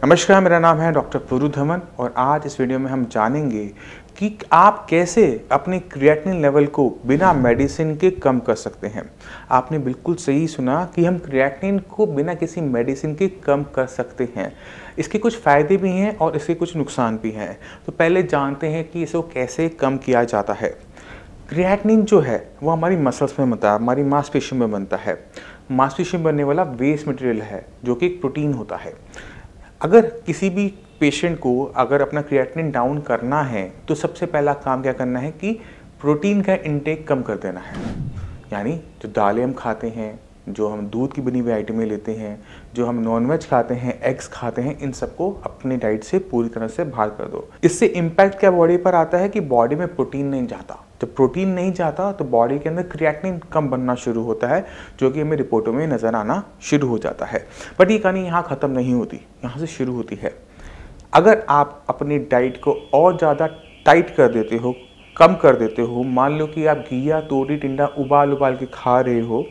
नमस्कार, मेरा नाम है डॉक्टर पुरु धमन और आज इस वीडियो में हम जानेंगे कि आप कैसे अपने क्रिएटिनिन लेवल को बिना मेडिसिन के कम कर सकते हैं। आपने बिल्कुल सही सुना कि हम क्रिएटिनिन को बिना किसी मेडिसिन के कम कर सकते हैं। इसके कुछ फ़ायदे भी हैं और इसके कुछ नुकसान भी हैं। तो पहले जानते हैं कि इसको कैसे कम किया जाता है। क्रिएटिनिन जो है वो हमारी मसल्स में बनता है, हमारी मांसपेशियों में बनता है। मांसपेशियों में बनने वाला वेस्ट मटेरियल है जो कि एक प्रोटीन होता है। अगर किसी भी पेशेंट को अगर अपना क्रिएटिनिन डाउन करना है तो सबसे पहला काम क्या करना है कि प्रोटीन का इंटेक कम कर देना है। यानी जो दालें हम खाते हैं, जो हम दूध की बनी हुई आइटमें लेते हैं, जो हम नॉनवेज खाते हैं, एग्स खाते हैं, इन सबको अपनी डाइट से पूरी तरह से बाहर कर दो। इससे इम्पैक्ट क्या बॉडी पर आता है कि बॉडी में प्रोटीन नहीं जाता। जब प्रोटीन नहीं जाता तो बॉडी के अंदर क्रिएटिनिन कम बनना शुरू होता है, जो कि हमें रिपोर्टों में नज़र आना शुरू हो जाता है। बट ये कहानी यहाँ ख़त्म नहीं होती, यहाँ से शुरू होती है। अगर आप अपनी डाइट को और ज़्यादा टाइट कर देते हो, कम कर देते हो, मान लो कि आप घिया, तोरी, टिंडा उबाल के खा रहे हो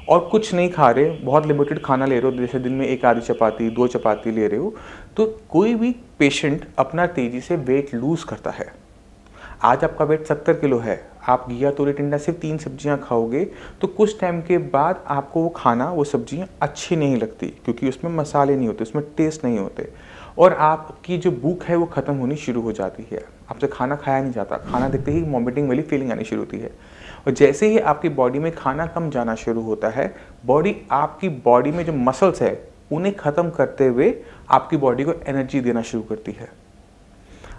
और कुछ नहीं खा रहे, बहुत लिमिटेड खाना ले रहे हो, जैसे दिन में एक आधी चपाती, 2 चपाती ले रहे हो, तो कोई भी पेशेंट अपना तेज़ी से वेट लूज़ करता है। आज आपका वेट 70 किलो है, आप घिया, तोरी, टिंडा सिर्फ 3 सब्जियां खाओगे तो कुछ टाइम के बाद आपको वो खाना, वो सब्जियां अच्छी नहीं लगती, क्योंकि उसमें मसाले नहीं होते, उसमें टेस्ट नहीं होते और आपकी जो भूख है वो ख़त्म होनी शुरू हो जाती है। आपसे खाना खाया नहीं जाता, खाना देखते ही वॉमिटिंग वाली फीलिंग आनी शुरू होती है। और जैसे ही आपकी बॉडी में खाना कम जाना शुरू होता है, आपकी बॉडी में जो मसल्स है उन्हें ख़त्म करते हुए आपकी बॉडी को एनर्जी देना शुरू करती है।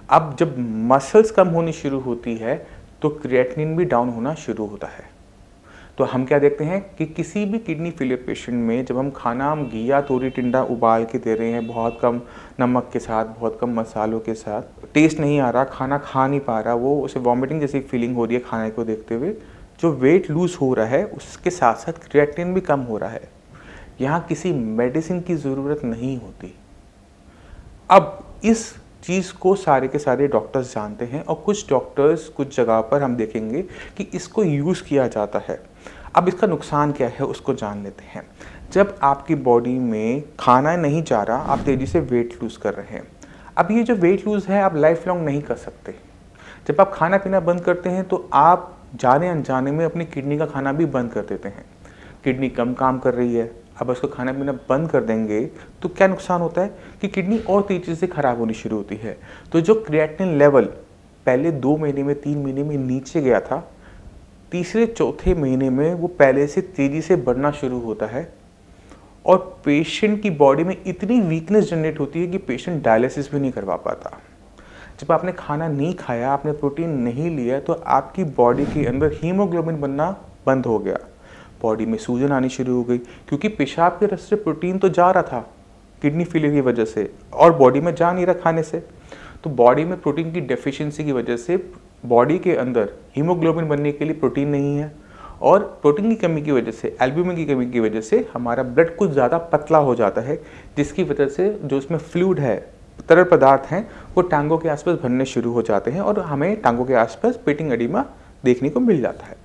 अब जब मसल्स कम होनी शुरू होती है तो क्रिएटिनिन भी डाउन होना शुरू होता है। तो हम क्या देखते हैं कि किसी भी किडनी फेलियर पेशेंट में जब हम घिया, तोरी, टिंडा उबाल के दे रहे हैं, बहुत कम नमक के साथ, बहुत कम मसालों के साथ, टेस्ट नहीं आ रहा, खाना खा नहीं पा रहा, वो उसे वॉमिटिंग जैसी फीलिंग हो रही है खाने को देखते हुए, जो वेट लूज़ हो रहा है उसके साथ साथ क्रिएटिनिन भी कम हो रहा है। यहाँ किसी मेडिसिन की ज़रूरत नहीं होती। अब इस चीज़ को सारे के सारे डॉक्टर्स जानते हैं और कुछ डॉक्टर्स कुछ जगह पर हम देखेंगे कि इसको यूज़ किया जाता है। अब इसका नुकसान क्या है उसको जान लेते हैं। जब आपकी बॉडी में खाना नहीं जा रहा, आप तेज़ी से वेट लूज़ कर रहे हैं। अब ये जो वेट लूज़ है आप लाइफ लॉन्ग नहीं कर सकते। जब आप खाना पीना बंद करते हैं तो आप जाने अनजाने में अपनी किडनी का खाना भी बंद कर देते हैं। किडनी कम काम कर रही है, अब उसको खाना पीना बंद कर देंगे तो क्या नुकसान होता है कि किडनी और तेज़ी से ख़राब होनी शुरू होती है। तो जो क्रिएटिनिन लेवल पहले 2 महीने में, 3 महीने में नीचे गया था, तीसरे चौथे महीने में वो पहले से तेज़ी से बढ़ना शुरू होता है और पेशेंट की बॉडी में इतनी वीकनेस जनरेट होती है कि पेशेंट डायलिसिस भी नहीं करवा पाता। जब आपने खाना नहीं खाया, आपने प्रोटीन नहीं लिया, तो आपकी बॉडी के अंदर हीमोग्लोबिन बनना बंद हो गया, बॉडी में सूजन आनी शुरू हो गई, क्योंकि पेशाब के रास्ते प्रोटीन तो जा रहा था किडनी फेलियर की वजह से और बॉडी में जा नहीं रहा खाने से। तो बॉडी में प्रोटीन की डेफिशिएंसी की वजह से बॉडी के अंदर हीमोग्लोबिन बनने के लिए प्रोटीन नहीं है और प्रोटीन की कमी की वजह से, एल्ब्यूमिन की कमी की वजह से हमारा ब्लड कुछ ज़्यादा पतला हो जाता है, जिसकी वजह से जो उसमें फ्लूइड है, तरल पदार्थ हैं, वो टांगों के आसपास भरने शुरू हो जाते हैं और हमें टांगों के आसपास पेटिंग एडिमा देखने को मिल जाता है।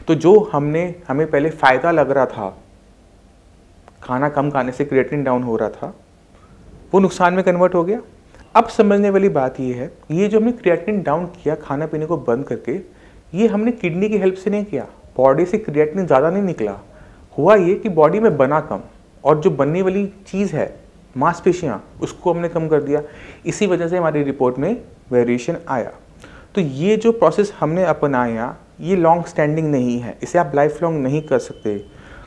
तो जो हमें पहले फ़ायदा लग रहा था, खाना कम खाने से क्रिएटिनिन डाउन हो रहा था, वो नुकसान में कन्वर्ट हो गया। अब समझने वाली बात ये है, ये जो हमने क्रिएटिनिन डाउन किया खाना पीने को बंद करके, ये हमने किडनी की हेल्प से नहीं किया। बॉडी से क्रिएटिनिन ज़्यादा नहीं निकला, हुआ ये कि बॉडी में बना कम और जो बनने वाली चीज़ है मांसपेशियाँ, उसको हमने कम कर दिया। इसी वजह से हमारी रिपोर्ट में वेरिएशन आया। तो ये जो प्रोसेस हमने अपनाया ये लॉन्ग स्टैंडिंग नहीं है, इसे आप लाइफ लॉन्ग नहीं कर सकते,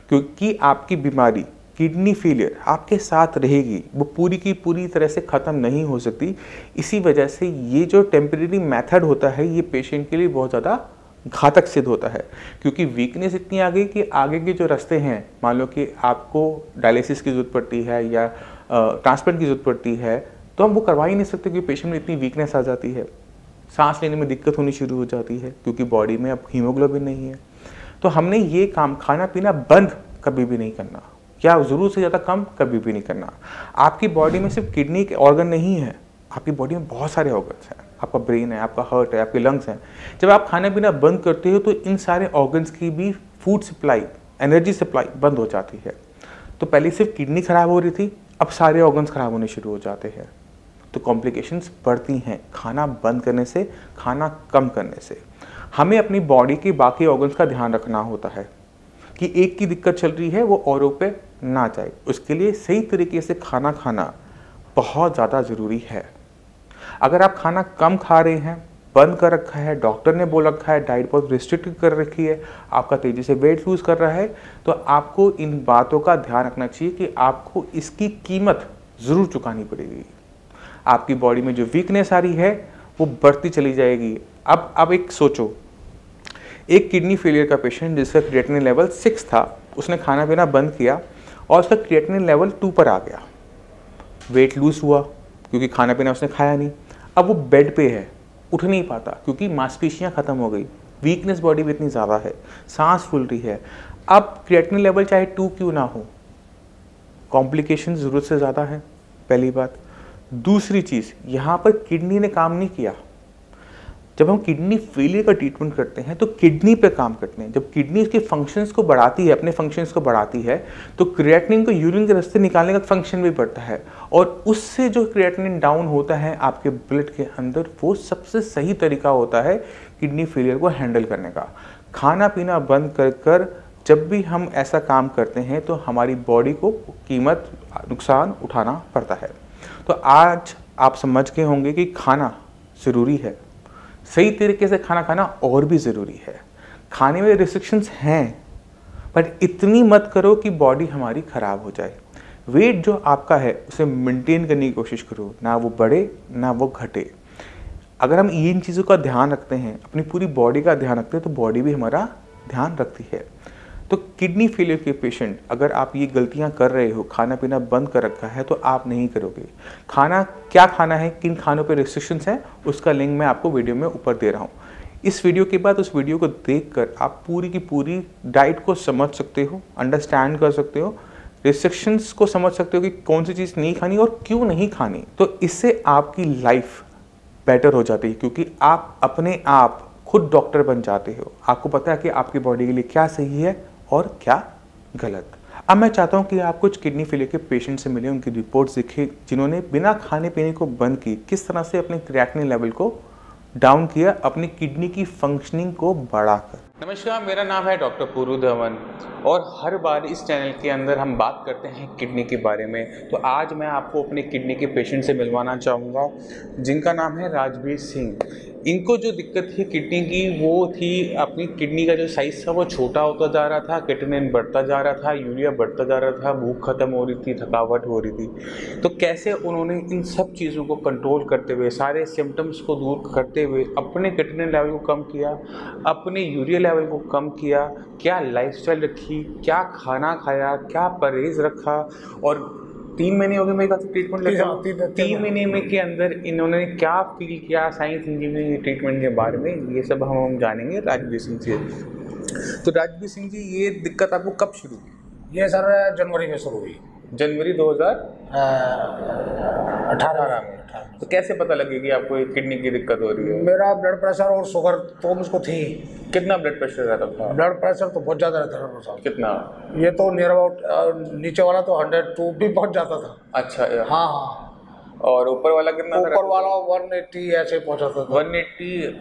क्योंकि आपकी बीमारी किडनी फेलियर आपके साथ रहेगी, वो पूरी की पूरी तरह से ख़त्म नहीं हो सकती। इसी वजह से ये जो टेम्परेरी मेथड होता है ये पेशेंट के लिए बहुत ज़्यादा घातक सिद्ध होता है, क्योंकि वीकनेस इतनी आ गई कि आगे के जो रास्ते हैं, मान लो कि आपको डायलिसिस की ज़रूरत पड़ती है या ट्रांसप्लांट की ज़रूरत पड़ती है, तो हम वो करवा ही नहीं सकते क्योंकि पेशेंट में इतनी वीकनेस आ जाती है, सांस लेने में दिक्कत होनी शुरू हो जाती है क्योंकि बॉडी में अब हीमोग्लोबिन नहीं है। तो हमने ये काम खाना पीना बंद कभी भी नहीं करना, या ज़रूरत से ज़्यादा कम कभी भी नहीं करना। आपकी बॉडी में सिर्फ किडनी के ऑर्गन नहीं है, आपकी बॉडी में बहुत सारे ऑर्गन्स हैं, आपका ब्रेन है, आपका हार्ट है, आपके लंग्स हैं। जब आप खाना पीना बंद करते हो तो इन सारे ऑर्गन्स की भी फूड सप्लाई, एनर्जी सप्लाई बंद हो जाती है। तो पहले सिर्फ किडनी खराब हो रही थी, अब सारे ऑर्गन्स खराब होने शुरू हो जाते हैं। तो कॉम्प्लिकेशंस बढ़ती हैं खाना बंद करने से, खाना कम करने से। हमें अपनी बॉडी के बाकी ऑर्गन्स का ध्यान रखना होता है कि एक की दिक्कत चल रही है वो औरों पे ना जाए। उसके लिए सही तरीके से खाना खाना बहुत ज़्यादा ज़रूरी है। अगर आप खाना कम खा रहे हैं, बंद कर रखा है, डॉक्टर ने बोल रखा है, डाइट बहुत रिस्ट्रिक्ट कर रखी है, आपका तेज़ी से वेट लूज़ कर रहा है, तो आपको इन बातों का ध्यान रखना चाहिए कि आपको इसकी कीमत ज़रूर चुकानी पड़ेगी। आपकी बॉडी में जो वीकनेस आ रही है वो बढ़ती चली जाएगी। अब एक सोचो, एक किडनी फेलियर का पेशेंट जिसका क्रिएटिनिन लेवल 6 था, उसने खाना पीना बंद किया और उसका क्रिएटिनिन लेवल 2 पर आ गया। वेट लूज़ हुआ क्योंकि खाना पीना उसने खाया नहीं। अब वो बेड पे है, उठ नहीं पाता क्योंकि मांसपेशियां ख़त्म हो गई, वीकनेस बॉडी में इतनी ज़्यादा है, सांस फूल रही है। अब क्रिएटिनिन लेवल चाहे 2 क्यों ना हो, कॉम्प्लिकेशन ज़रूरत से ज़्यादा है, पहली बात। दूसरी चीज़, यहाँ पर किडनी ने काम नहीं किया। जब हम किडनी फेलियर का ट्रीटमेंट करते हैं तो किडनी पे काम करते हैं। जब किडनी उसके फंक्शंस को बढ़ाती है, अपने फंक्शंस को बढ़ाती है, तो क्रिएटिनिन को यूरिन के रास्ते निकालने का फंक्शन भी बढ़ता है और उससे जो क्रिएटिनिन डाउन होता है आपके ब्लड के अंदर, वो सबसे सही तरीका होता है किडनी फेलियर को हैंडल करने का। खाना पीना बंद कर कर जब भी हम ऐसा काम करते हैं तो हमारी बॉडी को कीमत, नुकसान उठाना पड़ता है। तो आज आप समझ गए होंगे कि खाना ज़रूरी है, सही तरीके से खाना खाना और भी ज़रूरी है। खाने में रिस्ट्रिक्शंस हैं, बट इतनी मत करो कि बॉडी हमारी ख़राब हो जाए। वेट जो आपका है उसे मेंटेन करने की कोशिश करो, ना वो बढ़े ना वो घटे। अगर हम इन चीज़ों का ध्यान रखते हैं, अपनी पूरी बॉडी का ध्यान रखते हैं, तो बॉडी भी हमारा ध्यान रखती है। तो किडनी फेलियर के पेशेंट, अगर आप ये गलतियां कर रहे हो, खाना पीना बंद कर रखा है, तो आप नहीं करोगे। खाना क्या खाना है, किन खानों पे रिस्ट्रिक्शंस हैं, उसका लिंक मैं आपको वीडियो में ऊपर दे रहा हूँ। इस वीडियो के बाद उस वीडियो को देखकर आप पूरी की पूरी डाइट को समझ सकते हो, अंडरस्टैंड कर सकते हो, रिस्ट्रिक्शंस को समझ सकते हो कि कौन सी चीज़ नहीं खानी और क्यों नहीं खानी। तो इससे आपकी लाइफ बेटर हो जाती है, क्योंकि आप अपने आप खुद डॉक्टर बन जाते हो। आपको पता है कि आपकी बॉडी के लिए क्या सही है और क्या गलत। अब मैं चाहता हूं कि आप कुछ किडनी फेलियर के पेशेंट से मिले, उनकी रिपोर्ट्स देखें जिन्होंने बिना खाने पीने को बंद की किस तरह से अपने क्रिएटिनिन लेवल को डाउन किया, अपनी किडनी की फंक्शनिंग को बढ़ाकर। नमस्कार, मेरा नाम है डॉक्टर पूरू धवन और हर बार इस चैनल के अंदर हम बात करते हैं किडनी के बारे में। तो आज मैं आपको अपने किडनी के पेशेंट से मिलवाना चाहूँगा जिनका नाम है राजवीर सिंह। इनको जो दिक्कत थी किडनी की, वो थी अपनी किडनी का जो साइज़ था वो छोटा होता जा रहा था, क्रिएटिनिन बढ़ता जा रहा था, यूरिया बढ़ता जा रहा था, भूख खत्म हो रही थी, थकावट हो रही थी। तो कैसे उन्होंने इन सब चीज़ों को कंट्रोल करते हुए, सारे सिम्टम्स को दूर करते हुए अपने क्रिएटिनिन लेवल को कम किया, अपने यूरिया लेवल को कम किया, क्या लाइफस्टाइल रखी, क्या खाना खाया, क्या परहेज़ रखा। और 3 महीने हो गए मेरे पास ट्रीटमेंट लेकर, 3 महीने में के अंदर इन्होंने क्या फील किया साइंस इंजीनियरिंग ट्रीटमेंट के बारे में, ये सब हम जानेंगे राजवीर सिंह से। तो राजवीर सिंह जी, ये दिक्कत आपको कब शुरू हुई? ये सर जनवरी में शुरू हुई, जनवरी 2018 में। तो कैसे पता लगे कि आपको एक किडनी की दिक्कत हो रही है? मेरा ब्लड प्रेशर और शुगर तो मुझको थी। कितना ब्लड प्रेशर रहता था? ब्लड प्रेशर तो बहुत ज़्यादा रहता था साहब। कितना? ये तो नियर अबाउट नीचे वाला तो 102 भी पहुँच जाता था। अच्छा यार। हाँ हाँ। और ऊपर वाला कितना? ऊपर वाला 180 ऐसे पहुँचाता था। 180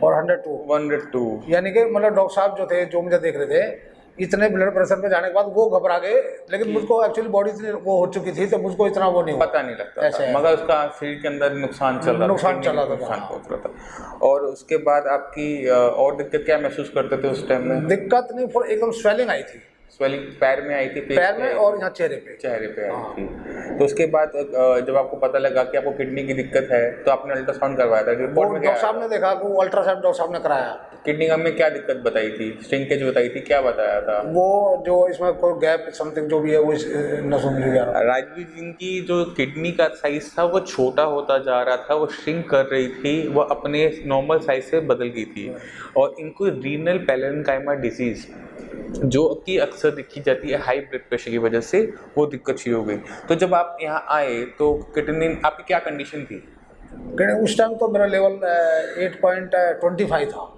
और 102 यानी कि मतलब डॉक्टर साहब जो थे, जो मुझे देख रहे थे, इतने ब्लड प्रेशर पे जाने के बाद वो घबरा गए। लेकिन मुझको एक्चुअली बॉडी इतनी वो हो चुकी थी तो मुझको इतना वो नहीं पता नहीं लगता था, मगर उसका शरीर के अंदर नुकसान चल रहा था, नुकसान पहुंच रहा था। और उसके बाद आपकी और दिक्कत क्या महसूस करते थे उस टाइम में? दिक्कत नहीं, फिर एकदम स्वेलिंग आई थी। स्वेलिंग पैर में आई थी? पैर में और यहाँ चेहरे पे आई थी। तो उसके बाद जब आपको पता लगा कि आपको किडनी की दिक्कत है तो आपने अल्ट्रासाउंड करवाया था? रिपोर्ट में डॉक्टर साहब ने देखा कि अल्ट्रासाउंड डॉक्टर साहब ने कराया। किडनी में क्या दिक्कत बताई थी? श्रिंकेज बताई थी, क्या बताया था? वो जो इसमें कोई गैप समथिंग जो भी है वो नसों में गया। राजवीर सिंह की जो किडनी का साइज था वो छोटा होता जा रहा था, वो श्रिंक कर रही थी, वो अपने नॉर्मल साइज से बदल गई थी। और इनको रीनल पैरेन्काइमा डिजीज़ जो कि अक्सर देखी जाती है हाई ब्लड प्रेशर की वजह से, वो दिक्कत शुरू हो गई। तो जब आप यहाँ आए तो क्रिएटिनिन आपकी क्या कंडीशन थी? उस टाइम तो मेरा लेवल 8.25 था।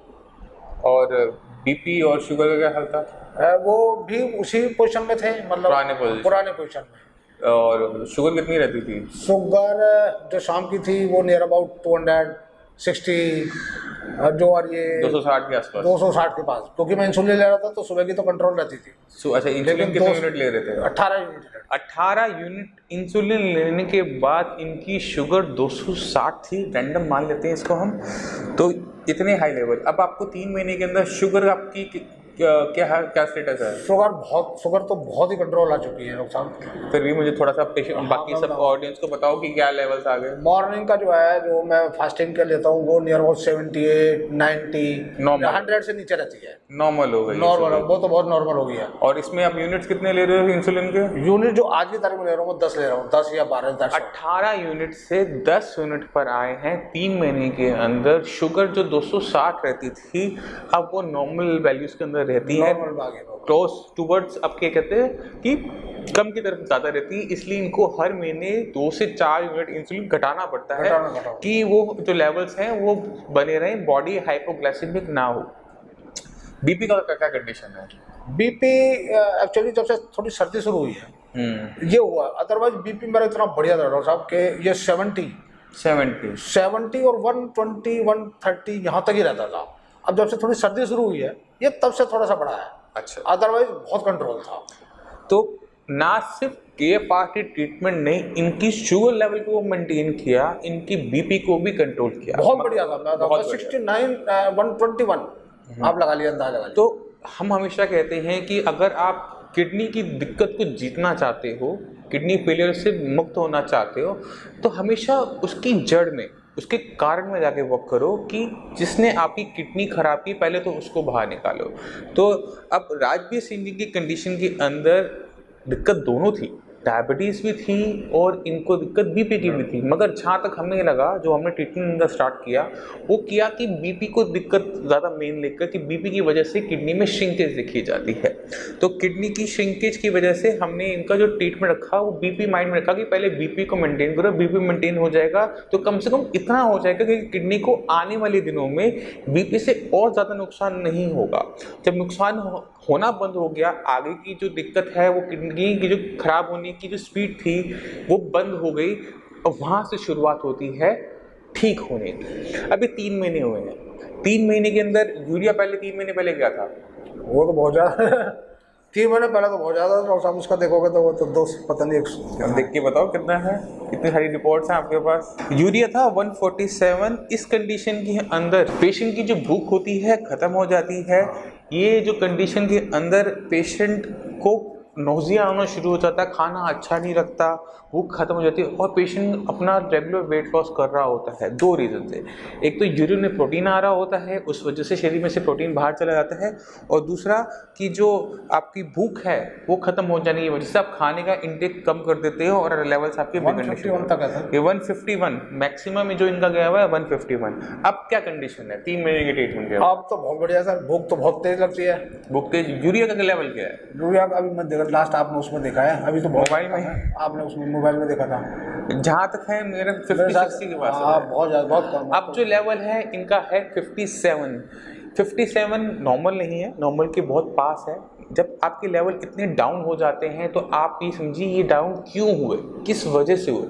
और बीपी और शुगर का क्या हाल था? वो भी उसी पोजीशन में थे, मतलब पुराने पोजीशन में। और शुगर कितनी रहती थी? शुगर जो शाम की थी वो नियर अबाउट 260, जो और ये 260 के आसपास, 260 के पास, क्योंकि मैं इंसुलिन ले रहा था तो सुबह की तो कंट्रोल रहती थी। अच्छा, इंसुलिन कितने यूनिट ले रहे थे? 18 यूनिट। 18 यूनिट इंसुलिन लेने के बाद इनकी शुगर 260 थी, रैंडम मान लेते हैं इसको हम, तो इतने हाई लेवल। अब आपको 3 महीने के अंदर शुगर आपकी क्या स्टेटस है? शुगर तो बहुत ही कंट्रोल आ चुकी है डॉक्टर साहब। फिर भी मुझे थोड़ा सा बाकी सब ऑडियंस को बताओ कि क्या लेवल्स आ गए। मॉर्निंग का जो है, जो मैं फास्टिंग के लेता हूँ, वो नियर अबाउट 78, 90, नॉर्मल, 100 से नीचे रहती है। नॉर्मल हो गई, नॉर्मल, वो तो बहुत नॉर्मल हो गई है। और इसमें आप यूनिट्स कितने ले रहे हो इंसुलिन के? यूनिट जो आज की तारीख में ले रहा हूँ 10 ले रहा हूँ, 10 या 12, 18 यूनिट से 10 यूनिट पर आए हैं 3 महीने के अंदर। शुगर जो 260 रहती थी अब वो नॉर्मल वैल्यूज के अंदर रहती है, क्लोज टूवर्ड्स, अब क्या कहते हैं कि कम की तरफ ज़्यादा रहती है। इसलिए इनको हर महीने 2 से 4 यूनिट इंसुलिन घटाना पड़ता है कि वो जो लेवल्स हैं वो बने रहें, बॉडी हाइपोग्लाइसेमिक ना हो। बीपी का क्या कंडीशन है? बीपी एक्चुअली जब से थोड़ी सर्दी शुरू हुई है ये हुआ, अदरवाइज बीपी मेरा इतना बढ़िया था डॉक्टर साहब के ये 70 और 120, 130 यहाँ तक ही रहता था। अब जब से थोड़ी सर्दी शुरू हुई है ये तब से थोड़ा सा बढ़ा है। अच्छा, अदरवाइज बहुत कंट्रोल था। तो ना सिर्फ KFR की ट्रीटमेंट नहीं, इनकी शुगर लेवल को मेंटेन किया, इनकी बीपी को भी कंट्रोल किया, बहुत बढ़िया था। 69, 121 आप लगा लिया, अंदाजा लगा लिया। तो हम हमेशा कहते हैं कि अगर आप किडनी की दिक्कत को जीतना चाहते हो, किडनी फेलियर से मुक्त होना चाहते हो, तो हमेशा उसकी जड़ में, उसके कारण में जाके वर्क करो कि जिसने आपकी किडनी खराब की पहले तो उसको बाहर निकालो। तो अब राजवीर सिंह जी की कंडीशन के अंदर दिक्कत दोनों थी, डायबिटीज़ भी थी और इनको दिक्कत बीपी की भी थी, मगर जहाँ तक हमें लगा, जो हमने ट्रीटमेंट इनका स्टार्ट किया वो किया कि बीपी को दिक्कत ज़्यादा मेन लेकर कि बीपी की वजह से किडनी में श्रिंकेज दिखी जाती है। तो किडनी की श्रिंकेज की वजह से हमने इनका जो ट्रीटमेंट रखा वो बीपी माइंड में रखा कि पहले बीपी को मेंटेन करो, बीपी मेंटेन हो जाएगा तो कम से कम इतना हो जाएगा कि किडनी को आने वाले दिनों में बीपी से और ज़्यादा नुकसान नहीं होगा। जब नुकसान होना बंद हो गया, आगे की जो दिक्कत है वो किडनी की जो खराब होने की जो स्पीड थी वो बंद हो गई और वहाँ से शुरुआत होती है ठीक होने की। अभी 3 महीने हुए हैं, 3 महीने के अंदर यूरिया पहले 3 महीने पहले क्या था? वो तो बहुत ज़्यादा 3 महीने पहले तो बहुत ज़्यादा था। डॉक्टर साहब उसका देखोगे तो वो तो 2 पता नहीं, देख के बताओ कितना है, कितनी सारी रिपोर्ट्स हैं आपके पास। यूरिया था 147। इस कंडीशन के अंदर पेशेंट की जो भूख होती है ख़त्म हो जाती है। ये जो कंडीशन के अंदर पेशेंट को नोजिया आना शुरू हो जाता है, खाना अच्छा नहीं लगता, भूख खत्म हो जाती है और पेशेंट अपना रेगुलर वेट लॉस कर रहा होता है। 2 रीज़न से, एक तो यूरिन में प्रोटीन आ रहा होता है, उस वजह से शरीर में से प्रोटीन बाहर चला जाता है, और दूसरा कि जो आपकी भूख है वो खत्म हो जाने की वजह से आप खाने का इंटेक कम कर देते हो और लेवल्स आपके 151 तक है। ये 151 मैक्सिमम में जो इनका गया हुआ है 151। अब क्या कंडीशन है 3 महीने के ट्रीटमेंट के? अब तो बहुत बढ़िया सर, भूख तो बहुत तेज लगती है। भूख तेज। यूरिया का लेवल क्या है? यूरिया का अभी मैं लास्ट आपने उसमें देखा है, अभी तो मोबाइल में आपने उसमें मोबाइल में देखा था, जहाँ तक है मेरे 50-60 के पास है। बहुत ज़्यादा, बहुत कम। अब जो लेवल है इनका है 57 नॉर्मल नहीं है, नॉर्मल के बहुत पास है। जब आपके लेवल इतने डाउन हो जाते हैं तो आप ये समझिए ये डाउन क्यों हुए, किस वजह से हुए।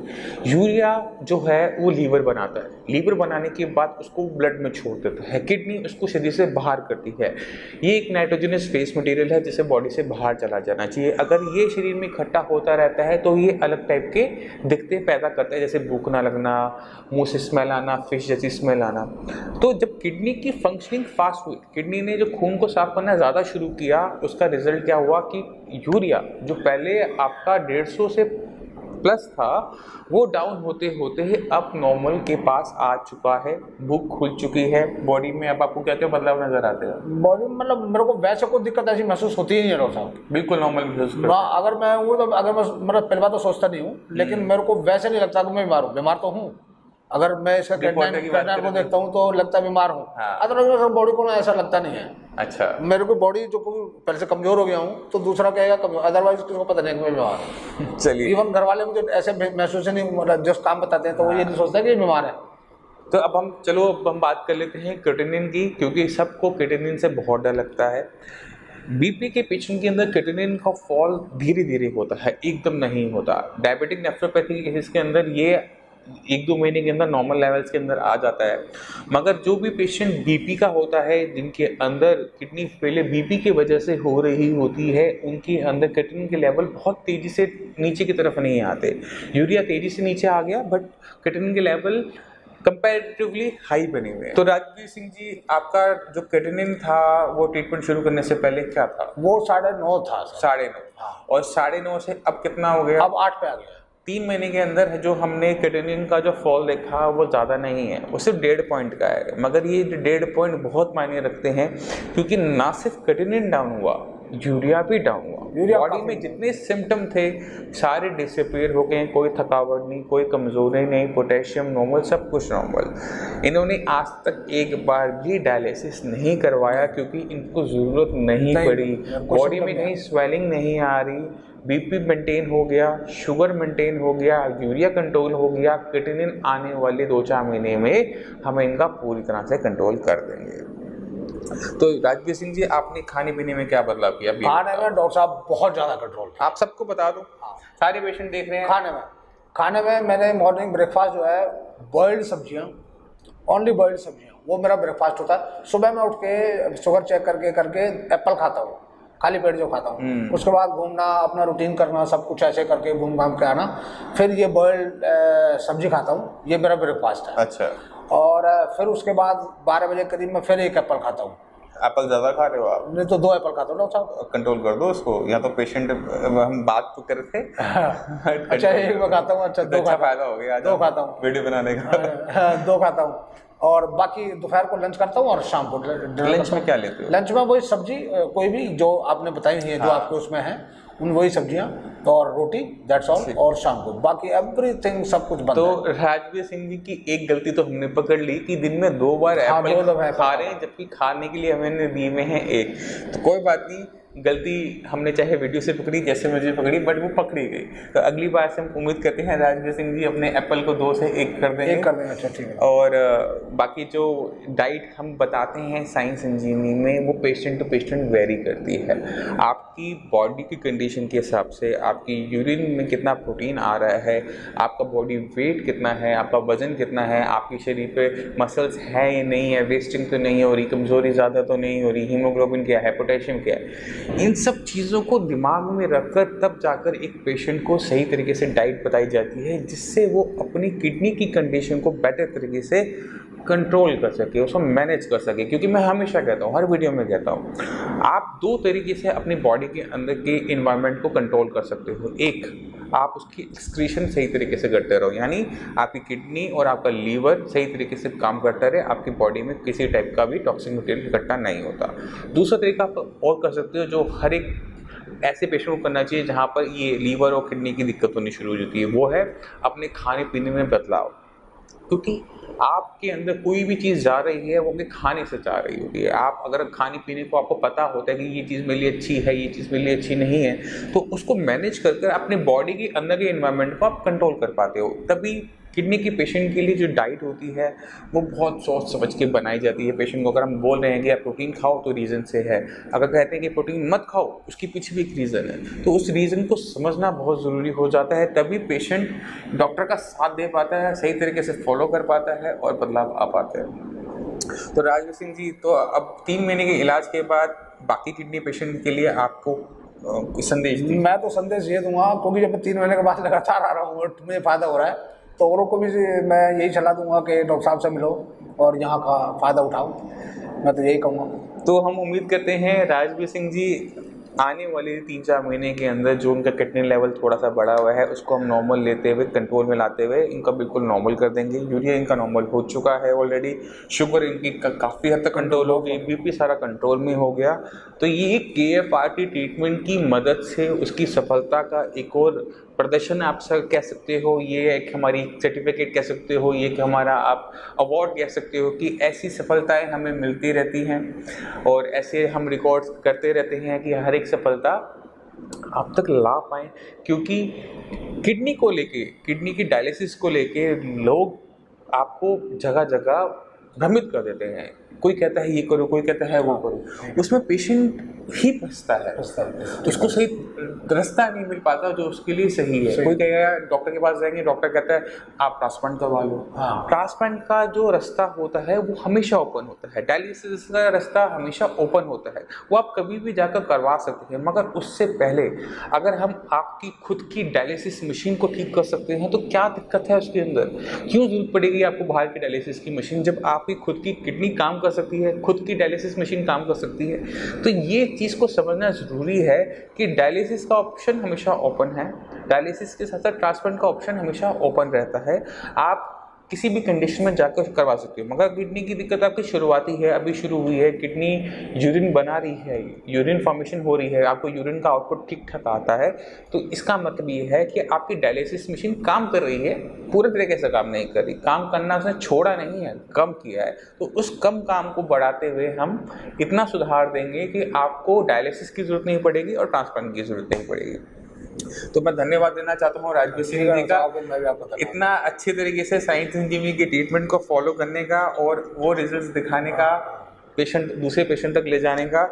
यूरिया जो है वो लीवर बनाता है, लीवर बनाने के बाद उसको ब्लड में छोड़ देता है, किडनी उसको शरीर से बाहर करती है। ये एक नाइट्रोजनस वेस्ट मटेरियल है जिसे बॉडी से बाहर चला जाना चाहिए। अगर ये शरीर में इकट्ठा होता रहता है तो ये अलग टाइप के दिक्कतें पैदा करता है, जैसे भूख ना लगना, मुँह से स्मेल आना, फिश जैसी स्मेल आना। तो जब किडनी की फंक्शनिंग फास्ट हुई, किडनी ने जो खून को साफ करना ज़्यादा शुरू किया, उसका रिजल्ट क्या हुआ कि यूरिया जो पहले आपका 150 से प्लस था वो डाउन होते होते ही अब नॉर्मल के पास आ चुका है। भूख खुल चुकी है बॉडी में। अब आपको क्या क्या बदलाव नजर आते हैं बॉडी में? मतलब मेरे को वैसे कोई दिक्कत ऐसी महसूस होती ही नहीं है डॉक्टर साहब, बिल्कुल नॉर्मल महसूस। अगर मैं हूँ तो अगर मैं मतलब पहली बात तो सोचता नहीं हूँ, लेकिन मेरे को वैसे नहीं लगता कि मैं बीमार हूँ। बीमार तो हूँ, अगर मैं इसका कैटनाइन को देखता हूँ तो लगता है बीमार हूँ। अदरवाइज बॉडी को ऐसा लगता नहीं है। अच्छा, मेरे को बॉडी जो पहले से कमजोर हो गया हूँ तो दूसरा कहेगा कमजोर, अदरवाइज किसी को पता नहीं कि मैं बीमार हूँ। चलिए, इवन घर वाले मुझे ऐसे महसूस नहीं, मतलब जो काम बताते हैं तो वो ये नहीं सोचता कि ये बीमार है। तो अब हम बात कर लेते हैं क्रिएटिनिन की, क्योंकि सबको क्रिएटिनिन से बहुत डर लगता है। बीपी के पेशेंट के अंदर क्रिएटिनिन का फॉल धीरे धीरे होता है, एकदम नहीं होता। डायबिटिक नेफ्रोपैथी के केसेस के अंदर ये 1-2 महीने के अंदर नॉर्मल लेवल्स के अंदर आ जाता है। मगर जो भी पेशेंट बीपी का होता है, जिनके अंदर किडनी फेलियर बीपी की वजह से हो रही होती है, उनके अंदर क्रिएटिनिन के लेवल बहुत तेज़ी से नीचे की तरफ नहीं आते। यूरिया तेज़ी से नीचे आ गया, बट क्रिएटिनिन के लेवल कंपैरेटिवली हाई बने हुए हैं। तो राजवीर सिंह जी, आपका जो क्रिएटिनिन था वो ट्रीटमेंट शुरू करने से पहले क्या था? वो 9.5 था। 9.5। हाँ। और 9.5 से अब कितना हो गया? अब 8 पे आ गया। 3 महीने के अंदर है जो हमने क्रिएटिनिन का जो फॉल देखा वो ज़्यादा नहीं है, वो सिर्फ 1.5 पॉइंट का है। मगर ये 1.5 पॉइंट बहुत मायने रखते हैं, क्योंकि ना सिर्फ क्रिएटिनिन डाउन हुआ, यूरिया भी डाउन हुआ। बॉडी में जितने सिम्टम थे सारे डिसअपीयर हो गए। कोई थकावट नहीं, कोई कमजोरी नहीं, पोटेशियम नॉर्मल, सब कुछ नॉर्मल। इन्होंने आज तक एक बार भी डायलिसिस नहीं करवाया, क्योंकि इनको ज़रूरत नहीं पड़ी। बॉडी में कहीं स्वेलिंग नहीं आ रही, बीपी मेंटेन हो गया, शुगर मेंटेन हो गया, यूरिया कंट्रोल हो गया। क्रिएटिनिन आने वाले 2-4 महीने में हम इनका पूरी तरह से कंट्रोल कर देंगे। तो राजवीर सिंह जी, आपने खाने पीने में क्या बदलाव किया? खाने में डॉक्टर साहब बहुत ज़्यादा कंट्रोल किया। आप सबको बता दो, सारे पेशेंट देख रहे हैं। खाने में मैंने मॉर्निंग ब्रेकफास्ट जो है, बॉइल्ड सब्जियाँ, ओनली बॉइल्ड सब्जियाँ, वो मेरा ब्रेकफास्ट होता है। सुबह में उठ के शुगर चेक करके एप्पल खाता हूँ, खाली पेट जो खाता हूँ। उसके बाद घूमना, अपना रूटीन करना, सब कुछ ऐसे करके घूम घाम के आना। फिर ये बॉइल्ड सब्जी खाता हूँ, ये मेरा ब्रेकफास्ट है। अच्छा। और फिर उसके बाद 12 बजे करीब में फिर एक एप्पल खाता हूँ। एप्पल ज़्यादा खा रहे हो आप? नहीं तो 2 एप्पल खाता हूँ डॉक्टर साहब। कंट्रोल कर दो उसको, या तो पेशेंट, हम बात तो कर रहे थे। अच्छा, एक मैं खाता हूँ। अच्छा, 2 अच्छा, फायदा हो गया। 2 खाता हूँ वीडियो बनाने का। 2 खाता हूँ। और बाकी दोपहर को लंच करता हूँ, और शाम को लंच में क्या लेते हो? लंच में वही सब्जी, कोई भी जो आपने बताई है, जो आपके उसमें है, उन वही सब्जियां और रोटी, दैट्स ऑल। और शाम को बाकी एवरीथिंग सब कुछ बंद। तो राजवीर सिंह जी की एक गलती तो हमने पकड़ ली कि दिन में 2 बार एप्पल खा रहे हैं, जबकि खाने के लिए हमने दिए में है 1। तो कोई बात नहीं, गलती हमने चाहे वीडियो से पकड़ी, जैसे मुझे पकड़ी, बट वो पकड़ी गई। तो अगली बार से हम उम्मीद करते हैं राजवीर सिंह जी अपने एप्पल को 2 से 1 कर देंगे। 1 कर देंगे। अच्छा, ठीक है। और बाकी जो डाइट हम बताते हैं साइंस इंजीनियरिंग में, वो पेशेंट टू पेशेंट वेरी करती है। आपकी बॉडी की कंडीशन के हिसाब से, आपकी यूरिन में कितना प्रोटीन आ रहा है, आपका बॉडी वेट कितना है, आपका वजन कितना है, आपके शरीर पे मसल्स है या नहीं है, वेस्टिंग तो नहीं हो रही, कमज़ोरी ज़्यादा तो नहीं हो रही, हीमोग्लोबिन क्या है, पोटेशियम क्या है, इन सब चीज़ों को दिमाग में रखकर तब जाकर एक पेशेंट को सही तरीके से डाइट बताई जाती है, जिससे वो अपनी किडनी की कंडीशन को बेटर तरीके से कंट्रोल कर सके, उसको मैनेज कर सके। क्योंकि मैं हमेशा कहता हूँ, हर वीडियो में कहता हूँ, आप 2 तरीके से अपनी बॉडी के अंदर के इन्वायरमेंट को कंट्रोल कर सकते हो। एक, आप उसकी एक्सक्रीशन सही तरीके से करते रहो, यानी आपकी किडनी और आपका लीवर सही तरीके से काम करता रहे, आपकी बॉडी में किसी टाइप का भी टॉक्सिक मटेरियल इकट्ठा नहीं होता। दूसरा तरीका आप और कर सकते हो, जो हर एक ऐसे पेशेंट को करना चाहिए जहाँ पर ये लीवर और किडनी की दिक्कत होनी शुरू हो जाती है, वो है अपने खाने पीने में बदलाव। क्योंकि आपके अंदर कोई भी चीज़ जा रही है, वो आपके खाने से जा रही होती है। आप अगर खाने पीने को आपको पता होता है कि ये चीज़ मेरे लिए अच्छी है, ये चीज़ मेरे लिए अच्छी नहीं है, तो उसको मैनेज कर अपने बॉडी के अंदर के एनवायरनमेंट को आप कंट्रोल कर पाते हो। तभी किडनी के पेशेंट के लिए जो डाइट होती है वो बहुत सोच समझ के बनाई जाती है। पेशेंट को अगर हम बोल रहे हैं कि आप प्रोटीन खाओ तो रीज़न से है, अगर कहते हैं कि प्रोटीन मत खाओ उसके पीछे भी एक रीज़न है, तो उस रीज़न को समझना बहुत ज़रूरी हो जाता है। तभी पेशेंट डॉक्टर का साथ दे पाता है, सही तरीके से फॉलो कर पाता है और बदलाव आ पाते हैं। तो राजवीर सिंह जी, तो अब 3 महीने के इलाज के बाद बाकी किडनी पेशेंट के लिए आपको संदेश दी? मैं तो संदेश ये दूंगा, क्योंकि जब मैं 3 महीने के बाद लगातार आ रहा हूँ और मुझे फ़ायदा हो रहा है, तो औरों को भी मैं यही सलाह दूंगा कि डॉक्टर साहब से मिलो और यहाँ का फ़ायदा उठाओ। मैं तो यही कहूँगा। तो हम उम्मीद करते हैं राजवीर सिंह जी आने वाले 3-4 महीने के अंदर जो उनका किडनी लेवल थोड़ा सा बढ़ा हुआ है उसको हम नॉर्मल लेते हुए, कंट्रोल में लाते हुए इनका बिल्कुल नॉर्मल कर देंगे। यूरिया इनका नॉर्मल हो चुका है ऑलरेडी, शुगर इनकी काफ़ी हद तक कंट्रोल हो गई, बीपी सारा कंट्रोल में हो गया। तो ये KFRT ट्रीटमेंट की मदद से उसकी सफलता का एक और प्रदर्शन आप कह सकते हो, ये एक हमारी सर्टिफिकेट कह सकते हो, ये एक हमारा आप अवार्ड कह सकते हो कि ऐसी सफलताएं हमें मिलती रहती हैं और ऐसे हम रिकॉर्ड्स करते रहते हैं कि हर एक सफलता आप तक ला पाएँ। क्योंकि किडनी को लेके, किडनी की डायलिसिस को लेके लोग आपको जगह जगह भ्रमित कर देते हैं कोई कहता है ये करो, कोई कहता है वो करो, उसमें पेशेंट ही फंसता है, उसको सही रास्ता नहीं मिल पाता जो उसके लिए सही है। कोई कहेगा डॉक्टर के पास जाएंगे, डॉक्टर कहता है आप ट्रांसप्लांट करवा लो। ट्रांसप्लांट का जो रास्ता होता है वो हमेशा ओपन होता है, डायलिसिस का रास्ता हमेशा ओपन होता है, वो आप कभी भी जाकर करवा सकते हैं। मगर उससे पहले अगर हम आपकी खुद की डायलिसिस मशीन को ठीक कर सकते हैं तो क्या दिक्कत है उसके अंदर? क्यों जरूरत पड़ेगी आपको बाहर की डायलिसिस की मशीन जब आपकी खुद की किडनी काम कर सकती है, खुद की डायलिसिस मशीन काम कर सकती है? तो ये चीज़ को समझना ज़रूरी है कि डायलिसिस का ऑप्शन हमेशा ओपन है, डायलिसिस के साथ साथ ट्रांसप्लांट का ऑप्शन हमेशा ओपन रहता है। आप किसी भी कंडीशन में जाकर करवा सकते हो। मगर किडनी की दिक्कत आपकी शुरुआती है, अभी शुरू हुई है, किडनी यूरिन बना रही है, यूरिन फॉर्मेशन हो रही है, आपको यूरिन का आउटपुट ठीक ठाक आता है, तो इसका मतलब ये है कि आपकी डायलिसिस मशीन काम कर रही है, पूरे तरीके से काम नहीं कर रही। काम करना उसने छोड़ा नहीं है, कम किया है। तो उस कम काम को बढ़ाते हुए हम इतना सुधार देंगे कि आपको डायलिसिस की ज़रूरत नहीं पड़ेगी और ट्रांसप्लांट की ज़रूरत नहीं पड़ेगी। तो मैं धन्यवाद देना चाहता हूँ राजवीर सिंह जी का, इतना अच्छे तरीके से साइंस इंजीनियरिंग की ट्रीटमेंट को फॉलो करने का और वो रिजल्ट्स दिखाने का, पेशेंट दूसरे पेशेंट तक ले जाने का।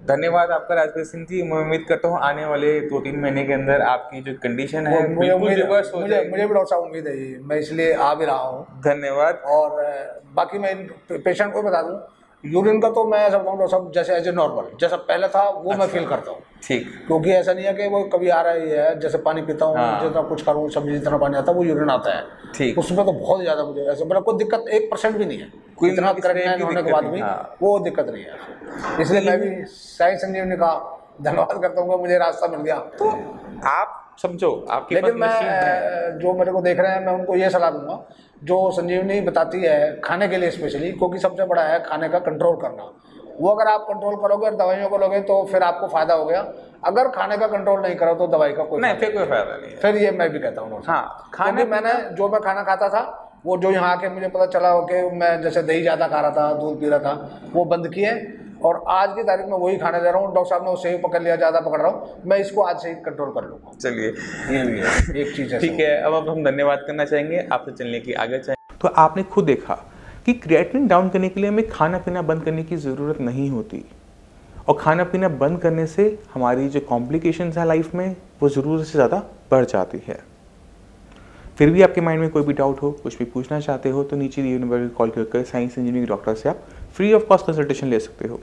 धन्यवाद आपका राजवीर सिंह जी। मैं उम्मीद करता हूँ आने वाले 2-3 महीने के अंदर आपकी जो कंडीशन है बिल्कुल रिवर्स हो जाएगी। मुझे भी डॉक्टर साहब उम्मीद है, मैं इसलिए आ भी रहा हूँ। धन्यवाद। और बाकी मैं पेशेंट को बता दूँ, यूरिन का तो मैं ऐसा बताऊँ सब जैसे एज ए नॉर्मल जैसा पहले था वो मैं फील करता हूँ। ठीक। क्योंकि ऐसा नहीं है कि वो कभी आ रहा ही है, जैसे पानी पीता हूँ, जितना कुछ करूँ, सब्जी जितना पानी आता है वो यूरिन आता है। ठीक। उसमें तो बहुत ज़्यादा मुझे ऐसे मतलब कोई दिक्कत 1% भी नहीं है, कोई इतना क्रेटनाइन होने के बाद भी वो दिक्कत नहीं है। इसलिए मैं भी साइंस इंजीनियरिंग का धन्यवाद करता हूँ, मुझे रास्ता मिल गया। तो आप समझो आपके लेकिन मैं जो मेरे को देख रहे हैं मैं उनको ये सलाह दूंगा जो संजीवनी बताती है खाने के लिए स्पेशली, क्योंकि सबसे बड़ा है खाने का कंट्रोल करना। वो अगर आप कंट्रोल करोगे और दवाइयों को लोगे तो फिर आपको फायदा हो गया। अगर खाने का कंट्रोल नहीं करो तो दवाई का कोई फायदा नहीं। फिर ये मैं भी कहता हूँ खाने, मैंने जो मैं खाना खाता था वो जो यहाँ आके मुझे पता चला कि मैं जैसे दही ज़्यादा खा रहा था, दूध पी रहा था, वो बंद किए और आज की तारीख में वही खाने दे रहा हूँ। डॉक्टर साहब ने उससे ही पकड़ लिया, ज़्यादा पकड़ रहा हूँ, मैं इसको आज से ही कंट्रोल कर लूँगा। चलिए ये भी है एक चीज़ है। ठीक है, अब हम धन्यवाद करना चाहेंगे आपसे चलने की आगे चाहेंगे। तो आपने खुद देखा कि क्रिएटिनिन डाउन करने के लिए हमें खाना पीना बंद करने की ज़रूरत नहीं होती, और खाना पीना बंद करने से हमारी जो कॉम्प्लिकेशंस है लाइफ में वो ज़रूरत से ज़्यादा बढ़ जाती है। फिर भी आपके माइंड में कोई भी डाउट हो, कुछ भी पूछना चाहते हो तो नीचे दिए नंबर पर कॉल करके साइंस इंजीनियरिंग डॉक्टर से आप फ्री ऑफ कॉस्ट कंसल्टेशन ले सकते हो।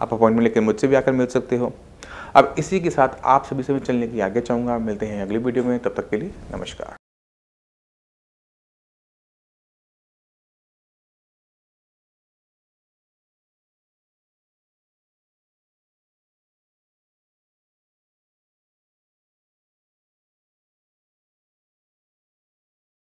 आप अपॉइंटमेंट लेकर मुझसे भी आकर मिल सकते हो। अब इसी के साथ आप सभी से मैं चलने की आगे चाहूँगा। मिलते हैं अगली वीडियो में, तब तक के लिए नमस्कार।